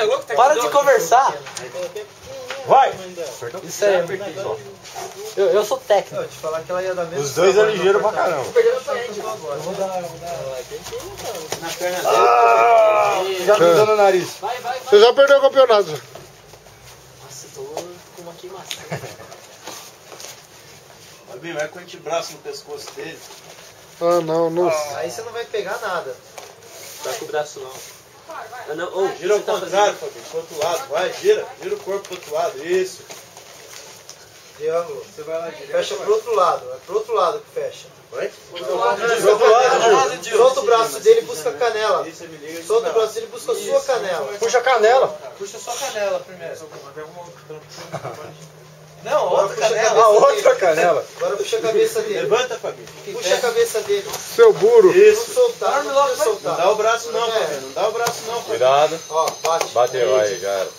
você é louco? Para de conversar. Vai! Isso aí. Eu sou técnico. Te falar que ela ia dar mesmo. Os dois é ligeiro pra caramba. Eu vou dar. Na perna dele. Já pisou no nariz. Vai. Você já perdeu o campeonato. Nossa, tô com uma queimação. Albinho, vai com o antebraço no pescoço dele. Ah, não. Aí você não vai pegar nada. Vai com o braço não. Ah, não. Oh, Gira ao você tá contrário, Fabinho, pro outro lado. Vai, gira o corpo pro outro lado. Isso. Triângulo. Você vai lá direito. Fecha pro outro lado. É pro outro lado que fecha. Vai? Pro outro lado, Gil. Solta o braço dele e busca a canela. Solta o braço dele e busca a sua canela. Puxa a canela. Puxa sua canela primeiro. Não, Agora outra puxa canela. a outra canela. Agora puxa a cabeça dele. Levanta, Fabinho. Puxa a cabeça dele. Seu burro. Isso. Não soltar, não precisa Não soltar. dá o braço não, Fabinho. Não dá o braço não, Fabinho. Cuidado. Ó, bate. Bateu aí, já era.